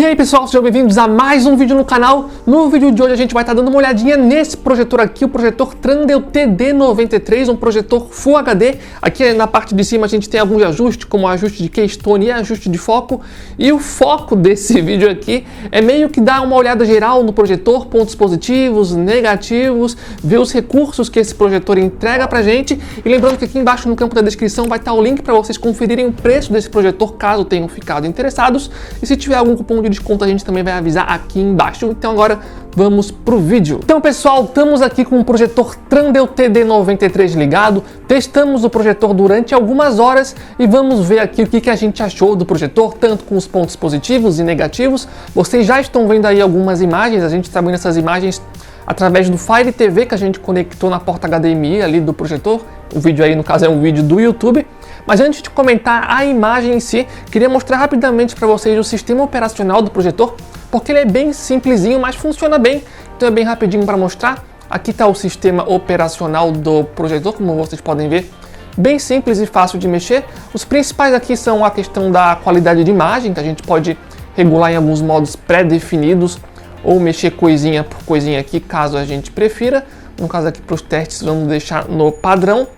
E aí pessoal, sejam bem-vindos a mais um vídeo no canal. No vídeo de hoje a gente vai estar dando uma olhadinha nesse projetor aqui, o projetor Trandel TD93, um projetor Full HD. Aqui na parte de cima a gente tem alguns ajustes, como ajuste de keystone e ajuste de foco. E o foco desse vídeo aqui é meio que dar uma olhada geral no projetor, pontos positivos, negativos, ver os recursos que esse projetor entrega pra gente. E lembrando que aqui embaixo no campo da descrição vai estar o link para vocês conferirem o preço desse projetor, caso tenham ficado interessados. E se tiver algum cupom de desconto a gente também vai avisar aqui embaixo. Então agora vamos pro vídeo. Então pessoal, estamos aqui com o projetor Trandel TD93 ligado, testamos o projetor durante algumas horas e vamos ver aqui o que a gente achou do projetor, tanto com os pontos positivos e negativos. Vocês já estão vendo aí algumas imagens, a gente está vendo essas imagens através do Fire TV que a gente conectou na porta HDMI ali do projetor. O vídeo aí no caso é um vídeo do YouTube. Mas antes de comentar a imagem em si, queria mostrar rapidamente para vocês o sistema operacional do projetor, porque ele é bem simplesinho, mas funciona bem, então é bem rapidinho para mostrar. Aqui está o sistema operacional do projetor, como vocês podem ver, bem simples e fácil de mexer. Os principais aqui são a questão da qualidade de imagem, que a gente pode regular em alguns modos pré-definidos, ou mexer coisinha por coisinha aqui, caso a gente prefira. No caso aqui para os testes vamos deixar no padrão.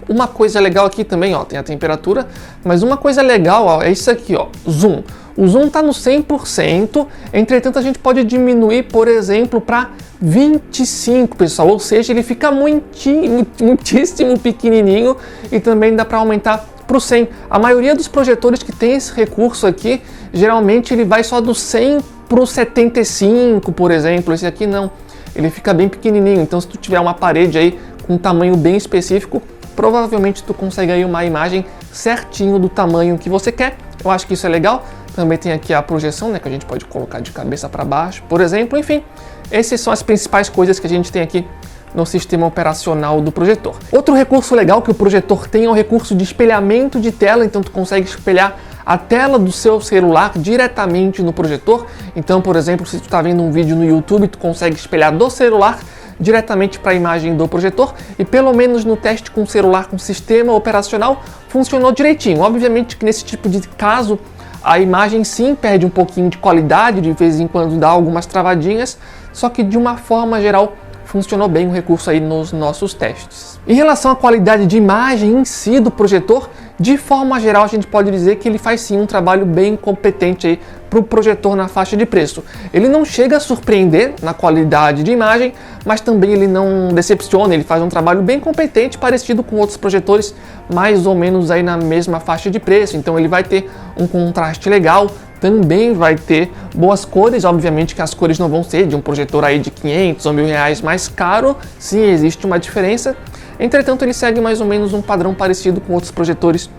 Uma coisa legal aqui também, ó, tem a temperatura, mas uma coisa legal, ó, é isso aqui, ó, zoom. O zoom está no 100%, entretanto a gente pode diminuir, por exemplo, para 25, pessoal, ou seja, ele fica muitíssimo pequenininho e também dá para aumentar para o 100. A maioria dos projetores que tem esse recurso aqui, geralmente ele vai só do 100 para o 75, por exemplo, esse aqui não, ele fica bem pequenininho, então se tu tiver uma parede aí com um tamanho bem específico, provavelmente tu consegue aí uma imagem certinho do tamanho que você quer. Eu acho que isso é legal. Também tem aqui a projeção, né, que a gente pode colocar de cabeça para baixo, por exemplo. Enfim, essas são as principais coisas que a gente tem aqui no sistema operacional do projetor. Outro recurso legal que o projetor tem é o recurso de espelhamento de tela. Então tu consegue espelhar a tela do seu celular diretamente no projetor. Então, por exemplo, se tu está vendo um vídeo no YouTube, tu consegue espelhar do celular diretamente para a imagem do projetor, e pelo menos no teste com o celular com sistema operacional funcionou direitinho. Obviamente que nesse tipo de caso a imagem sim perde um pouquinho de qualidade, de vez em quando dá algumas travadinhas, só que de uma forma geral funcionou bem o recurso aí nos nossos testes. Em relação à qualidade de imagem em si do projetor, de forma geral a gente pode dizer que ele faz sim um trabalho bem competente aí para o projetor na faixa de preço. Ele não chega a surpreender na qualidade de imagem, mas também ele não decepciona, ele faz um trabalho bem competente, parecido com outros projetores mais ou menos aí na mesma faixa de preço. Então ele vai ter um contraste legal, também vai ter boas cores, obviamente que as cores não vão ser de um projetor aí de 500 ou R$1.000 mais caro, sim, existe uma diferença. Entretanto, ele segue mais ou menos um padrão parecido com outros projetores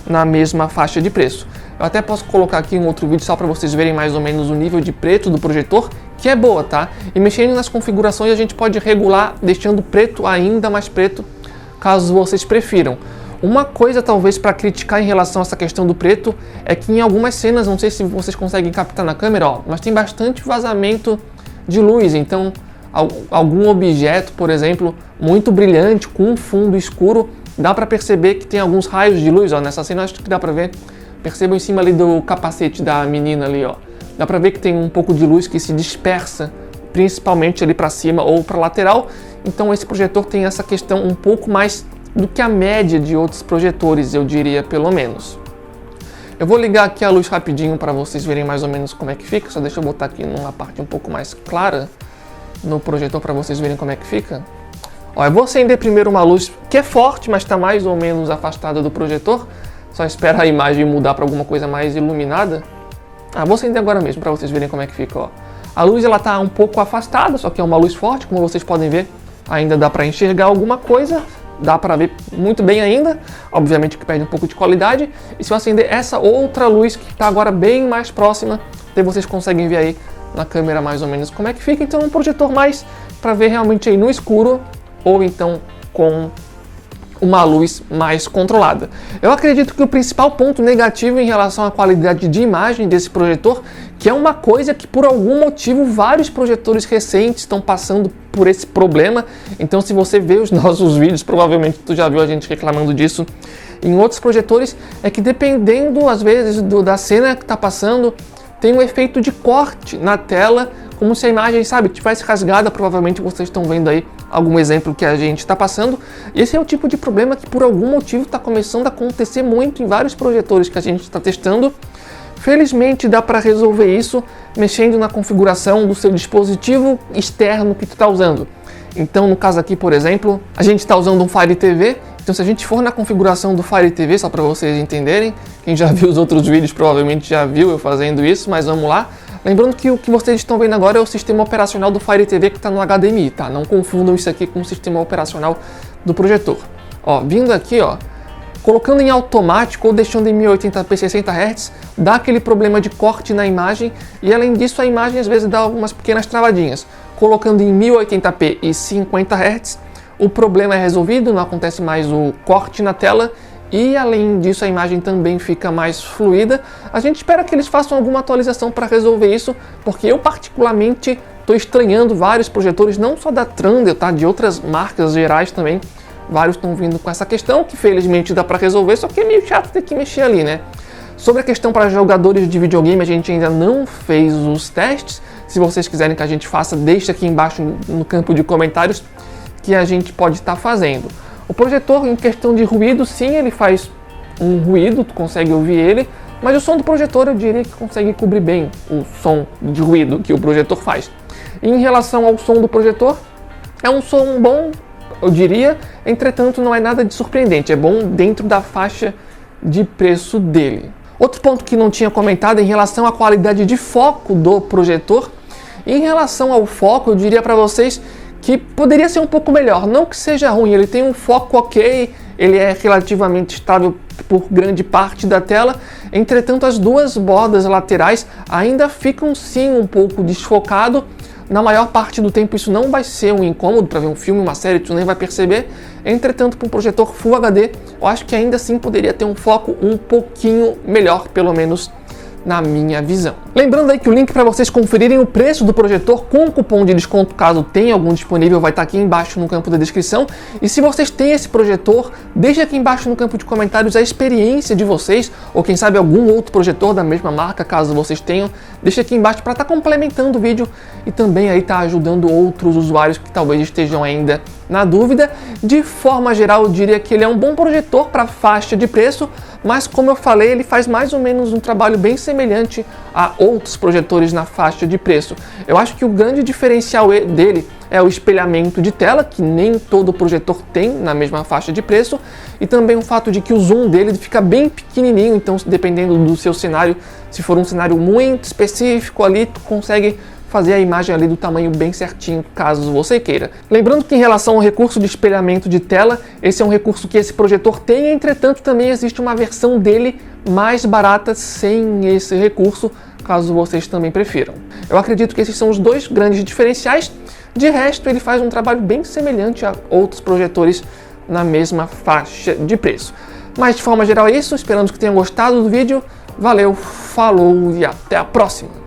na mesma faixa de preço. Eu até posso colocar aqui um outro vídeo só para vocês verem mais ou menos o nível de preto do projetor, que é boa, tá? E mexendo nas configurações a gente pode regular deixando o preto ainda mais preto, caso vocês prefiram. Uma coisa talvez para criticar em relação a essa questão do preto é que em algumas cenas, não sei se vocês conseguem captar na câmera, ó, mas tem bastante vazamento de luz, então algum objeto, por exemplo, muito brilhante com um fundo escuro, dá para perceber que tem alguns raios de luz, ó, nessa cena acho que dá para ver, percebam em cima ali do capacete da menina ali, ó, dá para ver que tem um pouco de luz que se dispersa, principalmente ali para cima ou para lateral. Então esse projetor tem essa questão um pouco mais do que a média de outros projetores, eu diria, pelo menos. Eu vou ligar aqui a luz rapidinho para vocês verem mais ou menos como é que fica, só deixa eu botar aqui numa parte um pouco mais clara no projetor para vocês verem como é que fica. Ó, eu vou acender primeiro uma luz que é forte, mas está mais ou menos afastada do projetor. Só espera a imagem mudar para alguma coisa mais iluminada. Vou acender agora mesmo para vocês verem como é que fica. Ó. A luz ela está um pouco afastada, só que é uma luz forte, como vocês podem ver. Ainda dá para enxergar alguma coisa, dá para ver muito bem ainda. Obviamente que perde um pouco de qualidade. E se eu acender essa outra luz que está agora bem mais próxima, daí vocês conseguem ver aí na câmera mais ou menos como é que fica. Então é um projetor mais para ver realmente aí no escuro, ou então com uma luz mais controlada. Eu acredito que o principal ponto negativo em relação à qualidade de imagem desse projetor, que é uma coisa que por algum motivo vários projetores recentes estão passando por esse problema. Então se você vê os nossos vídeos, provavelmente tu já viu a gente reclamando disso em outros projetores, é que dependendo às vezes da cena que está passando, tem um efeito de corte na tela, como se a imagem, sabe, tivesse rasgada. Provavelmente vocês estão vendo aí algum exemplo que a gente está passando. Esse é o tipo de problema que por algum motivo está começando a acontecer muito em vários projetores que a gente está testando. Felizmente dá para resolver isso mexendo na configuração do seu dispositivo externo que tu está usando. Então, no caso aqui, por exemplo, a gente está usando um Fire TV. Então, se a gente for na configuração do Fire TV, só para vocês entenderem, quem já viu os outros vídeos provavelmente já viu eu fazendo isso, mas vamos lá. Lembrando que o que vocês estão vendo agora é o sistema operacional do Fire TV que está no HDMI, tá? Não confundam isso aqui com o sistema operacional do projetor. Ó, vindo aqui, ó, colocando em automático ou deixando em 1080p 60 Hz, dá aquele problema de corte na imagem, e além disso a imagem às vezes dá algumas pequenas travadinhas. Colocando em 1080p e 50 Hz, o problema é resolvido, não acontece mais o corte na tela, e além disso a imagem também fica mais fluida. A gente espera que eles façam alguma atualização para resolver isso, porque eu particularmente estou estranhando vários projetores, não só da Trandel, tá? De outras marcas gerais também. Vários estão vindo com essa questão, que felizmente dá para resolver, só que é meio chato ter que mexer ali, né? Sobre a questão para jogadores de videogame, a gente ainda não fez os testes. Se vocês quiserem que a gente faça, deixa aqui embaixo no campo de comentários que a gente pode estar fazendo. O projetor, em questão de ruído, sim, ele faz um ruído, tu consegue ouvir ele, mas o som do projetor eu diria que consegue cobrir bem o som de ruído que o projetor faz. E em relação ao som do projetor, é um som bom, eu diria, entretanto não é nada de surpreendente, é bom dentro da faixa de preço dele. Outro ponto que não tinha comentado é em relação à qualidade de foco do projetor. Em relação ao foco, eu diria para vocês que poderia ser um pouco melhor, não que seja ruim, ele tem um foco ok, ele é relativamente estável por grande parte da tela, entretanto as duas bordas laterais ainda ficam sim um pouco desfocado. Na maior parte do tempo isso não vai ser um incômodo para ver um filme, uma série, tu nem vai perceber. Entretanto, para um projetor Full HD, eu acho que ainda assim poderia ter um foco um pouquinho melhor, pelo menos na minha visão. Lembrando aí que o link para vocês conferirem o preço do projetor com cupom de desconto, caso tenha algum disponível, vai estar aqui embaixo no campo da descrição. E se vocês têm esse projetor, deixa aqui embaixo no campo de comentários a experiência de vocês, ou quem sabe algum outro projetor da mesma marca, caso vocês tenham. Deixa aqui embaixo para estar complementando o vídeo e também aí tá ajudando outros usuários que talvez estejam ainda na dúvida. De forma geral, eu diria que ele é um bom projetor para faixa de preço, mas como eu falei, ele faz mais ou menos um trabalho bem semelhante a outros projetores na faixa de preço. Eu acho que o grande diferencial dele é o espelhamento de tela, que nem todo projetor tem na mesma faixa de preço, e também o fato de que o zoom dele fica bem pequenininho, então dependendo do seu cenário, se for um cenário muito específico ali, tu consegue fazer a imagem ali do tamanho bem certinho, caso você queira. Lembrando que em relação ao recurso de espelhamento de tela, esse é um recurso que esse projetor tem, entretanto também existe uma versão dele mais barata sem esse recurso, caso vocês também prefiram. Eu acredito que esses são os dois grandes diferenciais. De resto, ele faz um trabalho bem semelhante a outros projetores na mesma faixa de preço. Mas de forma geral é isso, esperamos que tenham gostado do vídeo. Valeu, falou e até a próxima!